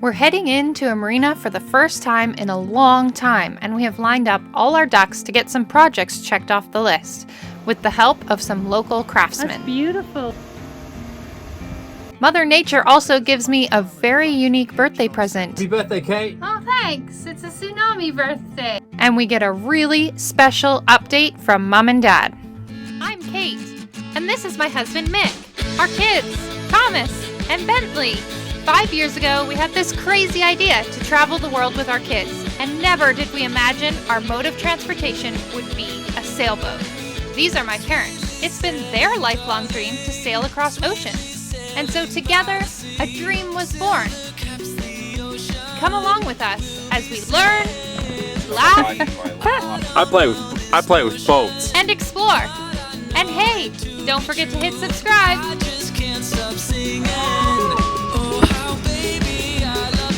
We're heading into a marina for the first time in a long time, and we have lined up all our ducks to get some projects checked off the list, with the help of some local craftsmen. That's beautiful. Mother Nature also gives me a very unique birthday present. Happy birthday, Kate! Oh, thanks. It's a Tsunami birthday. And we get a really special update from Mom and Dad. I'm Kate, and this is my husband Mick, our kids, Thomas and Bentley. 5 years ago, we had this crazy idea to travel the world with our kids, and never did we imagine our mode of transportation would be a sailboat. These are my parents. It's been their lifelong dream to sail across oceans. And so together, a dream was born. Come along with us as we learn, laugh, I play with boats. and explore. And hey, don't forget to hit subscribe. I just can't stop singing. Oh, how baby I love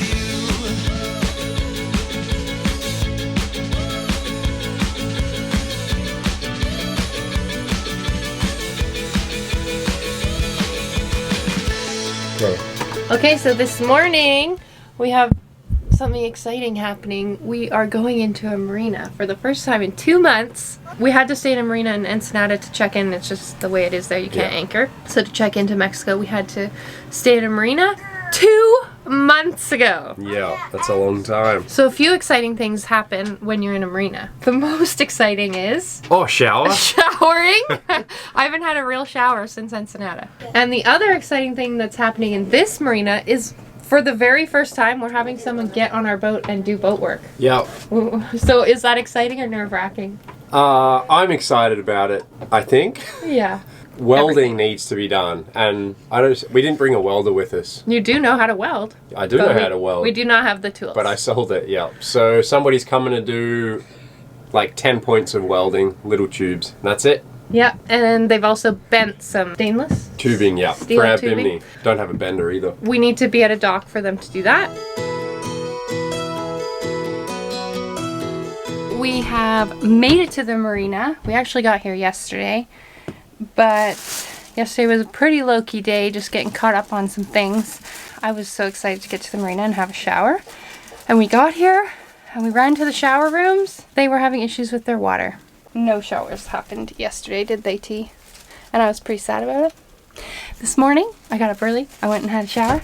Okay. Okay, so this morning we have something exciting happening. We are going into a marina for the first time in 2 months. We had to stay in a marina in Ensenada to check in. It's just the way it is there. You can't anchor. So to check into Mexico, we had to stay in a marina 2 months ago. Yeah, that's a long time. So a few exciting things happen when you're in a marina. The most exciting is Oh, shower? showering. I haven't had a real shower since Ensenada. And the other exciting thing that's happening in this marina is for the very first time, we're having someone get on our boat and do boat work. Yeah. So is that exciting or nerve-wracking? I'm excited about it, I think. Yeah. Welding needs to be done, and we didn't bring a welder with us. You do know how to weld. I do know how to weld. We do not have the tools. But I sold it, yeah. So somebody's coming to do like 10 points of welding, little tubes, and that's it. Yeah, and they've also bent some stainless Tubing, yeah. Steel For our tubing. Bimini. Don't have a bender either. We need to be at a dock for them to do that. We have made it to the marina. We actually got here yesterday, but yesterday was a pretty low-key day, just getting caught up on some things. I was so excited to get to the marina and have a shower. And we got here, and we ran to the shower rooms. They were having issues with their water. No showers happened yesterday, did they, T? And I was pretty sad about it. This morning, I got up early. I went and had a shower.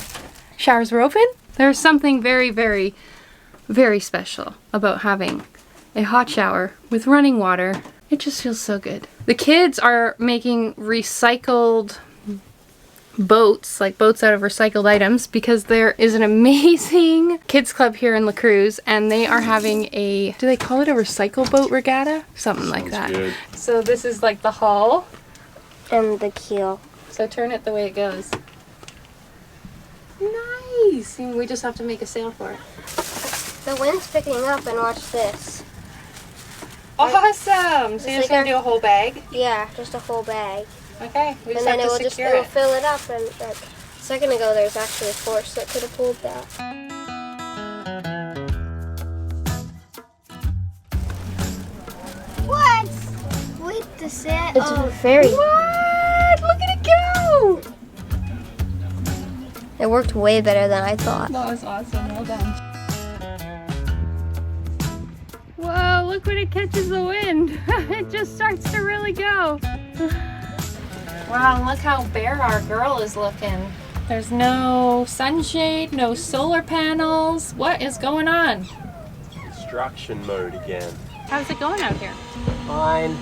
Showers were open. There's something very, very, very special about having a hot shower with running water. It just feels so good. The kids are making recycled boats, like boats out of recycled items, because there is an amazing kids club here in Cruz, and they are having a, do they call it a recycle boat regatta? Something like that. Good. So this is like the hull. And the keel. So turn it the way it goes. Nice! And we just have to make a sail for it. The wind's picking up, and watch this. Awesome! So you're just like gonna do a whole bag? Yeah, just a whole bag. Okay, we And just then have it to will secure it will it. fill it up, and like a second ago there's actually a force that could have pulled that. What? Wait to set. It's very. What? Look at it go! It worked way better than I thought. That was awesome. Well done. Whoa, look when it catches the wind. It just starts to really go. Wow, look how bare our girl is looking. There's no sunshade, no solar panels. What is going on? Construction mode again. How's it going out here? Fine.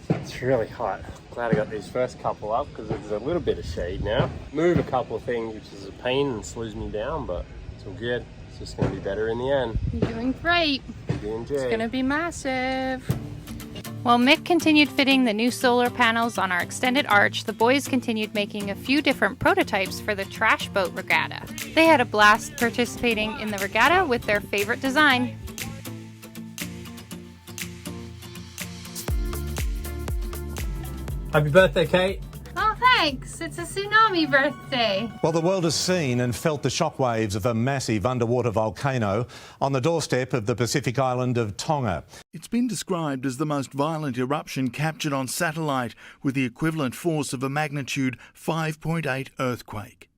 It's really hot. Glad I got these first couple up because there's a little bit of shade now. Move a couple of things, which is a pain and slows me down, but it's all good. It's just going to be better in the end. You're doing great. It's gonna be massive. While Mick continued fitting the new solar panels on our extended arch, the boys continued making a few different prototypes for the trash boat regatta. They had a blast participating in the regatta with their favorite design. Happy birthday, Kate. Oh, thanks. It's a Tsunami birthday. Well, the world has seen and felt the shockwaves of a massive underwater volcano on the doorstep of the Pacific island of Tonga. It's been described as the most violent eruption captured on satellite, with the equivalent force of a magnitude 5.8 earthquake.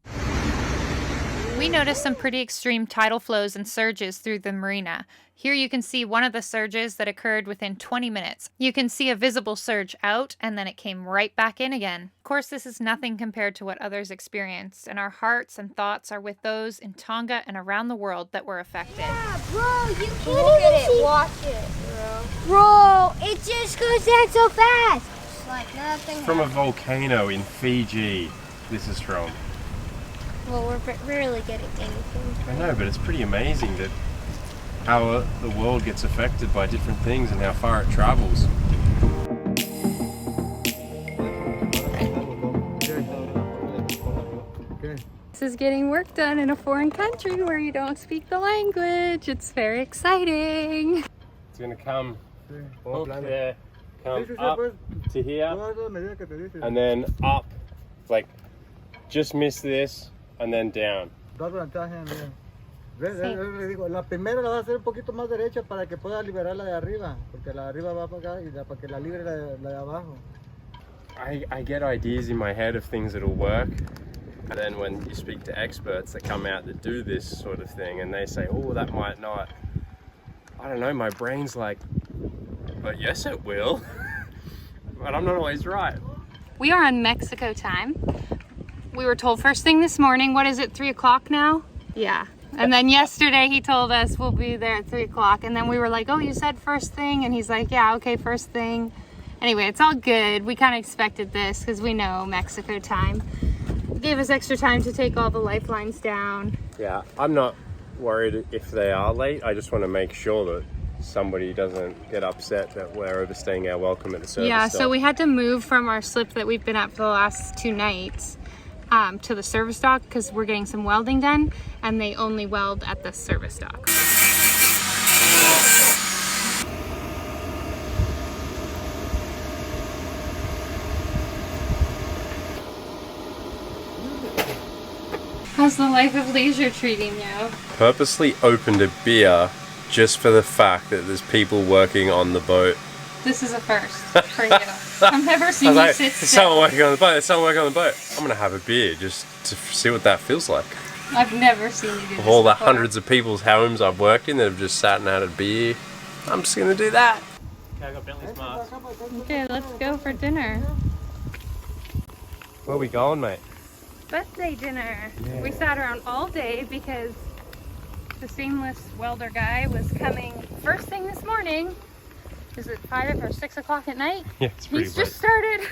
We noticed some pretty extreme tidal flows and surges through the marina. Here you can see one of the surges that occurred within 20 minutes. You can see a visible surge out and then it came right back in again. Of course, this is nothing compared to what others experienced, and our hearts and thoughts are with those in Tonga and around the world that were affected. Yeah, bro, you can't Look even at see. it. Watch it, bro. Bro, it just goes down so fast. It's like nothing. From a volcano in Fiji, this is from. Well, we're rarely getting anything. I know, but it's pretty amazing that how the world gets affected by different things and how far it travels. This is getting work done in a foreign country where you don't speak the language. It's very exciting. It's going to come up there, come up to here, and then up, like just miss this, and then down. La primera la va a hacer un poquito más derecha para que pueda liberar la de arriba, porque la de arriba va para acá y para que la libre la de abajo. I get ideas in my head of things that'll work, and then when you speak to experts that come out that do this sort of thing and they say, oh, that might not, I don't know, my brain's like, but yes it will. But I'm not always right. We are on Mexico time. We were told first thing this morning, what is it, 3 o'clock now? Yeah. And then yesterday he told us we'll be there at 3 o'clock. And then we were like, oh, you said first thing? And he's like, yeah, okay, first thing. Anyway, it's all good. We kind of expected this because we know Mexico time. Gave us extra time to take all the lifelines down. Yeah, I'm not worried if they are late. I just want to make sure that somebody doesn't get upset that we're overstaying our welcome at the service Yeah, dock. so we had to move from our slip that we've been at for the last 2 nights to the service dock because we're getting some welding done, and they only weld at the service dock. How's the life of leisure treating you? Purposely opened a beer just for the fact that there's people working on the boat. This is a first for you. I've never seen you Like, sit there's still. someone working on the boat, there's someone working on the boat. I'm gonna have a beer just to see what that feels like. I've never seen you do this Of all the before. hundreds of people's homes I've worked in that have just sat and had a beer, I'm just gonna do that. Okay, I got Bentley Smarts. Okay, let's go for dinner. Where are we going, mate? Birthday dinner. We sat around all day because the seamless welder guy was coming first thing this morning. Is it 5 or 6 o'clock at night? Yeah, it's pretty He's just started.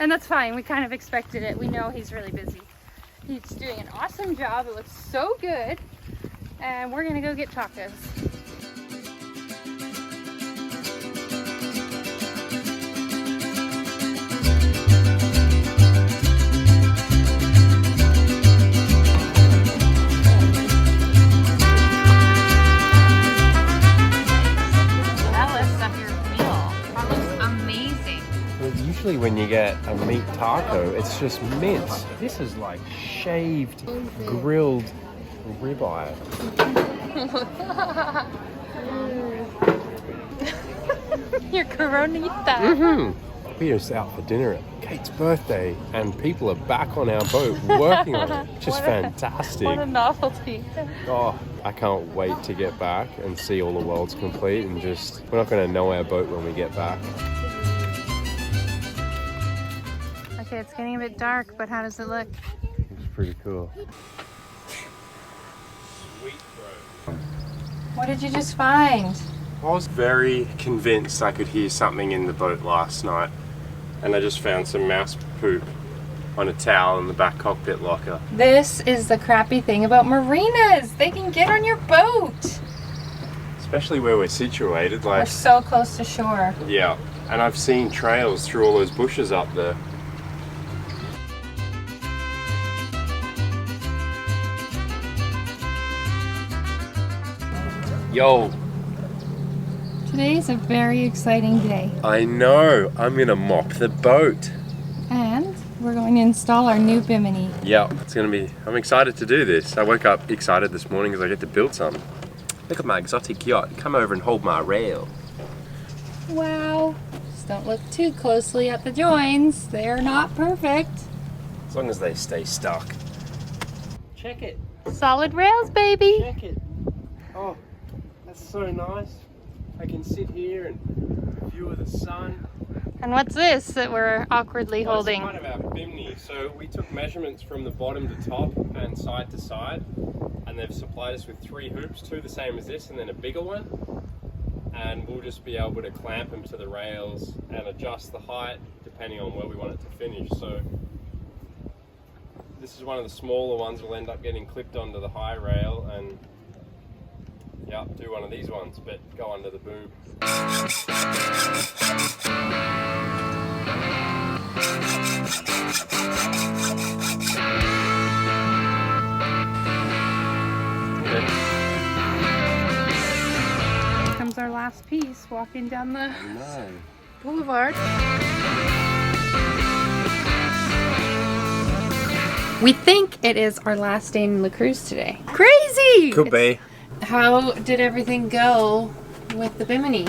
And that's fine. We kind of expected it. We know he's really busy. He's doing an awesome job. It looks so good. And we're going to go get tacos. Usually when you get a meat taco, it's just mince. This is like shaved, grilled ribeye. Your coronita. Mm-hmm. We're just out for dinner at Kate's birthday, and people are back on our boat working on it. Just fantastic. What a novelty. Oh, I can't wait to get back and see all the worlds complete, and just, we're not going to know our boat when we get back. Okay, it's getting a bit dark, but how does it look? It's pretty cool. What did you just find? I was very convinced I could hear something in the boat last night, and I just found some mouse poop on a towel in the back cockpit locker. This is the crappy thing about marinas. They can get on your boat. Especially where we're situated, We're like, so close to shore. yeah, and I've seen trails through all those bushes up there. Yo, Today is a very exciting day. I know, I'm gonna mop the boat. And we're going to install our new Bimini. Yeah, it's gonna be, I'm excited to do this. I woke up excited this morning because I get to build something. Look at my exotic yacht, come over and hold my rail. Wow. Just don't look too closely at the joins. They're not perfect. As long as they stay stuck. Check it, Solid rails, baby. Check it. Oh, that's so nice. I can sit here and view of the sun. And what's this that we're awkwardly holding? It's kind of our Bimini. So we took measurements from the bottom to top and side to side, and they've supplied us with 3 hoops, 2 the same as this and then a bigger one. And we'll just be able to clamp them to the rails and adjust the height depending on where we want it to finish. So this is one of the smaller ones. We'll end up getting clipped onto the high rail and do one of these ones, but go under the boom. Comes our last piece, walking down the boulevard. We think it is our last day in La Cruz today. Crazy! Could be. How did everything go with the Bimini?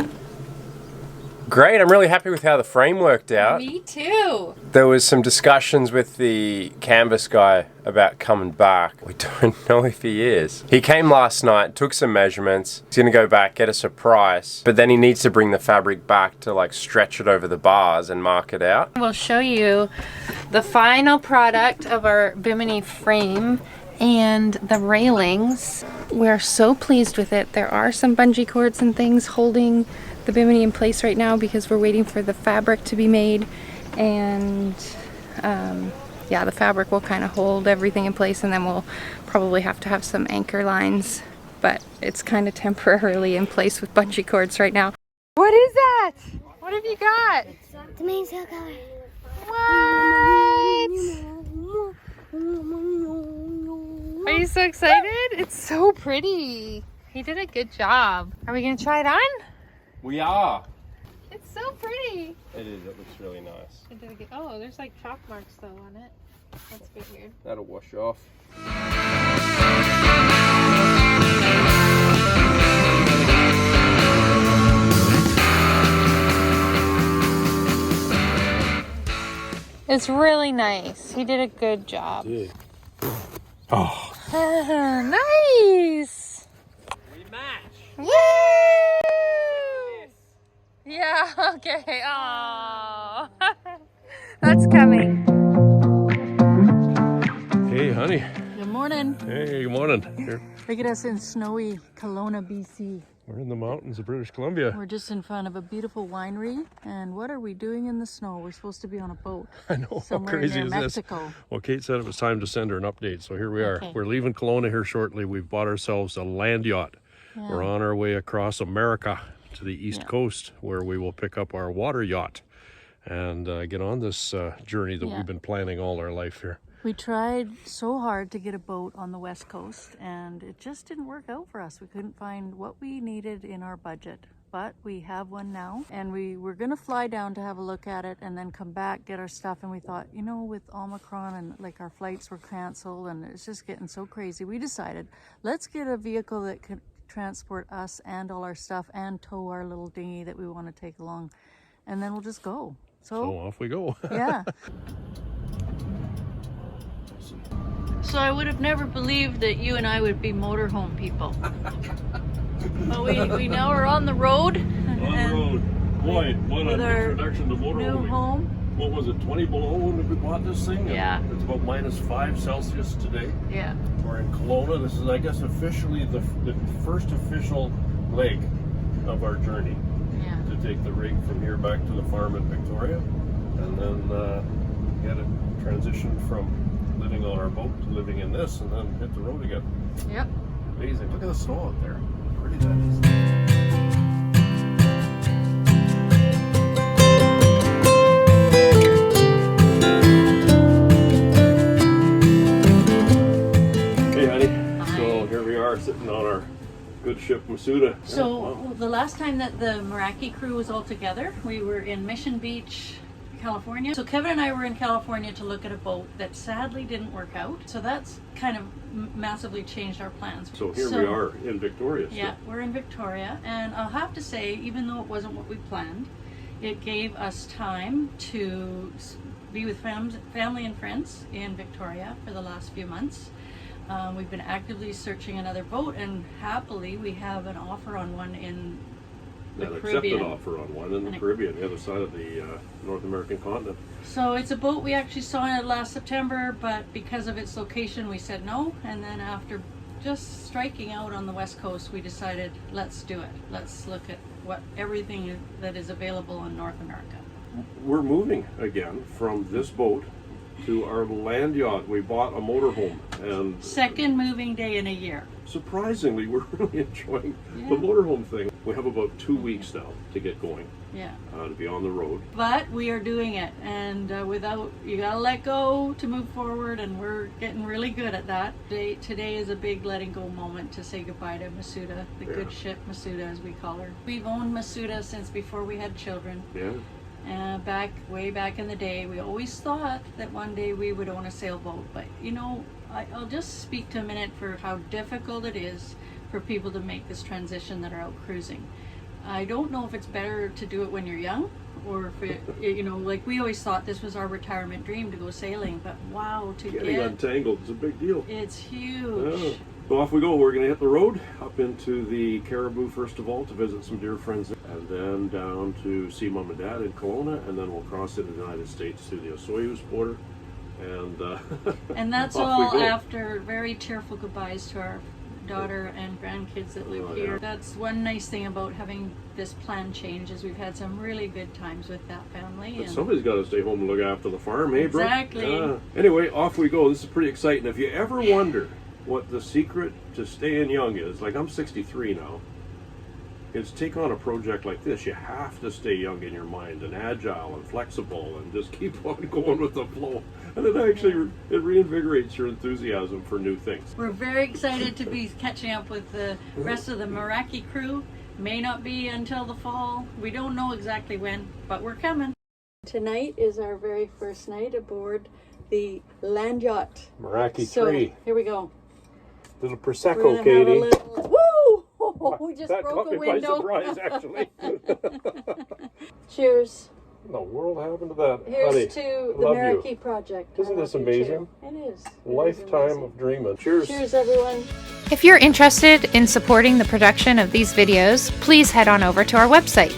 Great, I'm really happy with how the frame worked out. Me too. There was some discussions with the canvas guy about coming back. We don't know if he is. He came last night, took some measurements. He's gonna go back, get us a price, but then he needs to bring the fabric back to like stretch it over the bars and mark it out. We'll show you the final product of our Bimini frame and the railings. We're so pleased with it. There are some bungee cords and things holding the Bimini in place right now because we're waiting for the fabric to be made, and yeah, the fabric will kind of hold everything in place, and then we'll probably have to have some anchor lines, but it's kind of temporarily in place with bungee cords right now. What is that? What have you got? The main sail color. What? Are you so excited? It's so pretty. He did a good job. Are we gonna try it on? We are. It's so pretty. It is, it looks really nice. It did a good, oh, there's like chalk marks though on it. That's a bit weird. That'll wash off. It's really nice. He did a good job. Yeah. Oh. Nice. We match. Woo! Yeah, okay. Oh, that's coming. Hey, honey. Good morning. Hey, good morning. Here. Look at us in snowy Kelowna, BC. We're in the mountains of British Columbia. We're just in front of a beautiful winery. And what are we doing in the snow? We're supposed to be on a boat. I know. Somewhere How crazy near is Mexico. this? Well, Kate said it was time to send her an update. So here we are. Okay. We're leaving Kelowna here shortly. We've bought ourselves a land yacht. Yeah. We're on our way across America to the East Coast, where we will pick up our water yacht and get on this journey that we've been planning all our life here. We tried so hard to get a boat on the West Coast, and it just didn't work out for us. We couldn't find what we needed in our budget, but we have one now, and we were going to fly down to have a look at it and then come back, get our stuff, and we thought, you know, with Omicron and like our flights were canceled and it's just getting so crazy, we decided, let's get a vehicle that could transport us and all our stuff and tow our little dinghy that we want to take along, and then we'll just go. So off we go. Yeah. So I would have never believed that you and I would be motorhome people. But we now are on the road. On the road. Boy, what an introduction to motorhome. New home. What was it, 20 below when we bought this thing? Yeah. It's about -5 Celsius today. Yeah. We're in Kelowna. This is, I guess, officially the first official leg of our journey. Yeah. To take the rig from here back to the farm in Victoria, and then get it transitioned from living on our boat to living in this, and then hit the road again. Yep. Amazing. Look at the snow out there. How pretty that is. Sitting on our good ship Masuda. So the last time that the Meraki crew was all together, we were in Mission Beach, California. So Kevin and I were in California to look at a boat that sadly didn't work out. So that's kind of massively changed our plans. So here we are in Victoria still. Yeah, we're in Victoria, and I'll have to say, even though it wasn't what we planned, it gave us time to be with family and friends in Victoria for the last few months. We've been actively searching another boat, and happily we have an offer on one in the An Caribbean. accepted offer on one in the Caribbean, the other side of the North American continent. So it's a boat we actually saw last September, but because of its location we said no, and then after just striking out on the west coast we decided let's do it. Let's look at what everything that is available in North America. We're moving again from this boat to our land yacht. We bought a motorhome, and Second moving day in a year. surprisingly we're really enjoying the motorhome thing. We have about 2 weeks now to get going, Yeah. to be on the road. But we are doing it, and you gotta let go to move forward, and we're getting really good at that. Today is a big letting go moment to say goodbye to Masuda, the good ship Masuda as we call her. We've owned Masuda since before we had children. Yeah. Way back in the day, we always thought that one day we would own a sailboat, but you know, I'll just speak to a minute for how difficult it is for people to make this transition that are out cruising. I don't know if it's better to do it when you're young, or if it, you know, like we always thought this was our retirement dream to go sailing, but wow, Getting untangled is a big deal. It's huge. Yeah. So off we go. We're going to hit the road up into the Caribou first of all to visit some dear friends, and then down to see Mom and Dad in Kelowna, and then we'll cross into the United States through the Osoyoos border, and that's off we all go. after very tearful goodbyes to our daughter and grandkids that live here. Yeah. That's one nice thing about having this plan change, is we've had some really good times with that family. But And somebody's got to stay home and look after the farm, eh, bro? Exactly. Anyway, off we go. This is pretty exciting. If you ever wonder what the secret to staying young is, like I'm 63 now, is take on a project like this. You have to stay young in your mind and agile and flexible and just keep on going with the flow. And it actually it reinvigorates your enthusiasm for new things. we're very excited to be catching up with the rest of the Meraki crew. May not be until the fall. We don't know exactly when, but we're coming. Tonight is our very first night aboard the land yacht. Meraki So 3. here we go. Little We're Prosecco, gonna have a Katie. little, woo! We just That broke caught a me by window. surprise, actually. Cheers. What in the world happened to that, Here's buddy? to the Love Meraki you. Project. Isn't I this love you amazing? too. It is. It is Lifetime amazing. of dreaming. Cheers. Cheers, everyone. If you're interested in supporting the production of these videos, please head on over to our website.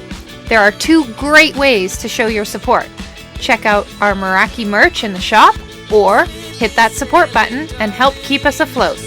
There are 2 great ways to show your support. Check out our Meraki merch in the shop, or hit that support button and help keep us afloat.